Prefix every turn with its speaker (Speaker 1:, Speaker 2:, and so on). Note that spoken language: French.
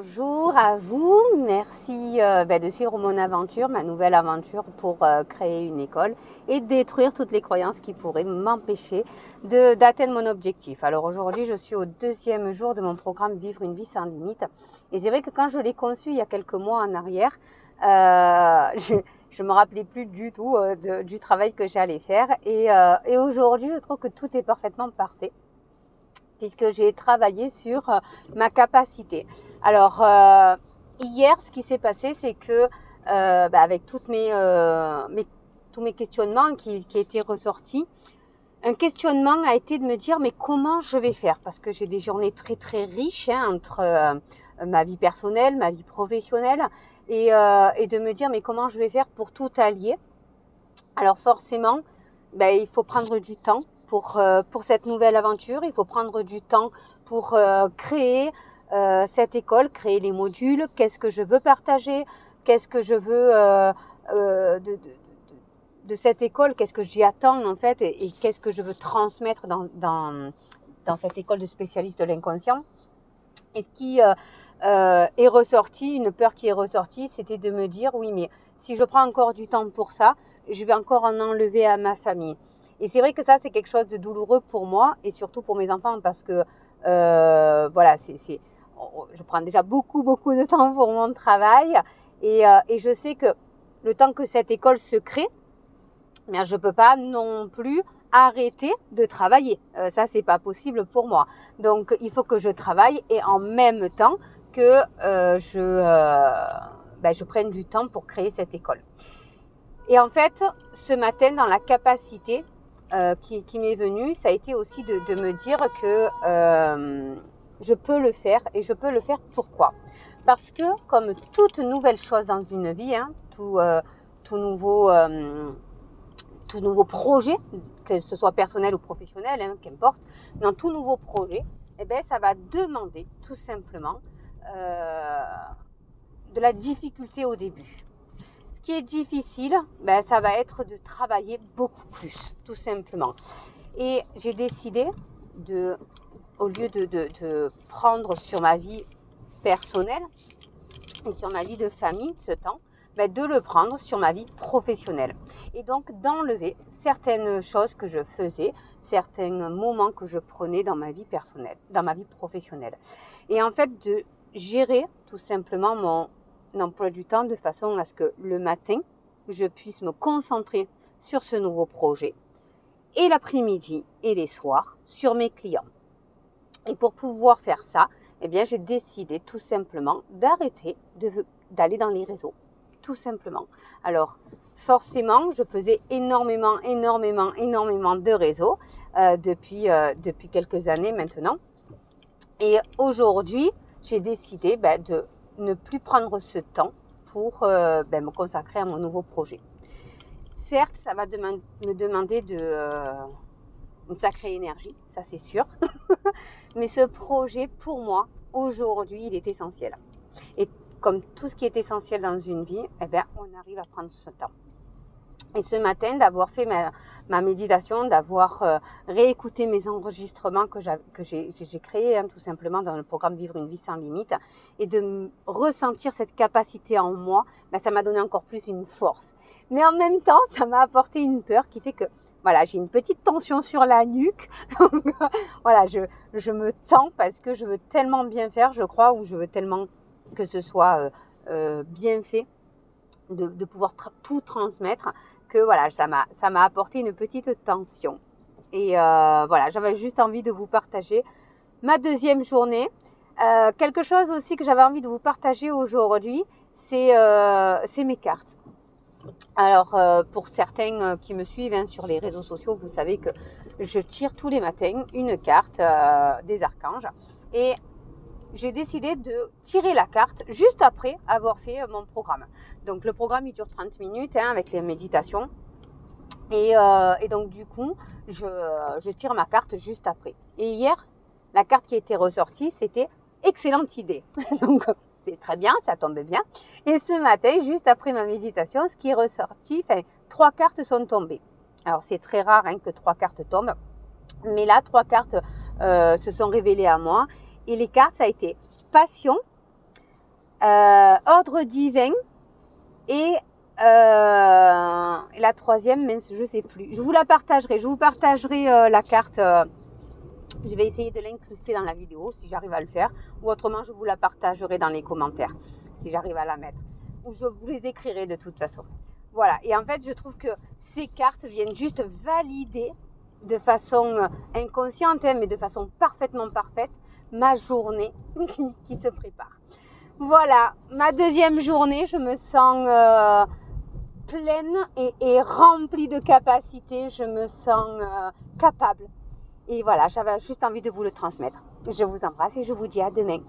Speaker 1: Bonjour à vous, merci de suivre mon aventure, ma nouvelle aventure pour créer une école et détruire toutes les croyances qui pourraient m'empêcher d'atteindre mon objectif. Alors aujourd'hui, je suis au deuxième jour de mon programme Vivre une vie sans limite. Et c'est vrai que quand je l'ai conçu il y a quelques mois en arrière, je ne me rappelais plus du tout du travail que j'allais faire. Et aujourd'hui, je trouve que tout est parfaitement parfait, puisque j'ai travaillé sur ma capacité. Alors, hier, ce qui s'est passé, c'est que avec tous mes questionnements qui étaient ressortis, un questionnement a été de me dire, mais comment je vais faire? Parce que j'ai des journées très, très riches entre ma vie personnelle, ma vie professionnelle, et de me dire, mais comment je vais faire pour tout allier? Alors forcément, il faut prendre du temps pour cette nouvelle aventure. Il faut prendre du temps pour créer cette école, créer les modules, qu'est-ce que je veux partager, qu'est-ce que je veux de cette école, qu'est-ce que j'y attends en fait, et qu'est-ce que je veux transmettre dans cette école de spécialistes de l'inconscient. Et ce qui est ressorti, une peur qui est ressortie, c'était de me dire, oui, mais si je prends encore du temps pour ça, je vais encore en enlever à ma famille. Et c'est vrai que ça, c'est quelque chose de douloureux pour moi et surtout pour mes enfants, parce que je prends déjà beaucoup de temps pour mon travail, et je sais que le temps que cette école se crée, je ne peux pas non plus arrêter de travailler. Ça, c'est pas possible pour moi. Donc, il faut que je travaille et en même temps que je prenne du temps pour créer cette école. Et en fait, ce matin, dans la capacité qui m'est venue, ça a été aussi de me dire que je peux le faire. Et je peux le faire pourquoi? Parce que comme toute nouvelle chose dans une vie, tout nouveau projet, que ce soit personnel ou professionnel, qu'importe, dans tout nouveau projet, ça va demander tout simplement de la difficulté au début. Ce qui est difficile, ça va être de travailler beaucoup plus, tout simplement. Et j'ai décidé au lieu de prendre sur ma vie personnelle et sur ma vie de famille ce temps, de le prendre sur ma vie professionnelle. Et donc d'enlever certaines choses que je faisais, certains moments que je prenais dans ma vie personnelle, dans ma vie professionnelle. Et en fait, de gérer tout simplement mon emploi du temps de façon à ce que le matin, je puisse me concentrer sur ce nouveau projet, et l'après-midi et les soirs sur mes clients. Et pour pouvoir faire ça, j'ai décidé tout simplement d'arrêter d'aller dans les réseaux. Tout simplement. Alors, forcément, je faisais énormément de réseaux depuis quelques années maintenant. Et aujourd'hui, j'ai décidé de ne plus prendre ce temps pour me consacrer à mon nouveau projet. Certes, ça va me demander une sacrée énergie, ça c'est sûr. Mais ce projet, pour moi, aujourd'hui, il est essentiel. Et comme tout ce qui est essentiel dans une vie, on arrive à prendre ce temps. Et ce matin, d'avoir fait ma méditation, d'avoir réécouté mes enregistrements que j'ai créés tout simplement dans le programme Vivre une vie sans limite, et de ressentir cette capacité en moi, ça m'a donné encore plus une force. Mais en même temps, ça m'a apporté une peur qui fait que j'ai une petite tension sur la nuque. Donc je me tends parce que je veux tellement bien faire, je crois, ou je veux tellement que ce soit bien fait, de pouvoir tout transmettre, que ça m'a apporté une petite tension. Et j'avais juste envie de vous partager ma deuxième journée. Quelque chose aussi que j'avais envie de vous partager aujourd'hui, c'est mes cartes. Alors, pour certains qui me suivent sur les réseaux sociaux, vous savez que je tire tous les matins une carte des archanges. Et j'ai décidé de tirer la carte juste après avoir fait mon programme. Donc, le programme, il dure 30 minutes avec les méditations. Et donc, du coup, je tire ma carte juste après. Et hier, la carte qui était ressortie, c'était « Excellente idée ». Donc, c'est très bien, ça tombe bien. Et ce matin, juste après ma méditation, ce qui est ressorti, 3 cartes sont tombées. Alors, c'est très rare que 3 cartes tombent. Mais là, 3 cartes se sont révélées à moi. Et les cartes, ça a été passion, ordre divin et la troisième, mince, je sais plus. Je vous la partagerai. Je vous partagerai la carte. Je vais essayer de l'incruster dans la vidéo si j'arrive à le faire. Ou autrement, je vous la partagerai dans les commentaires si j'arrive à la mettre. Ou je vous les écrirai de toute façon. Voilà. Et en fait, je trouve que ces cartes viennent juste valider de façon inconsciente, hein, mais de façon parfaitement parfaite, ma journée qui se prépare. Voilà, ma deuxième journée, je me sens pleine et remplie de capacité, je me sens capable. Et voilà, j'avais juste envie de vous le transmettre. Je vous embrasse et je vous dis à demain.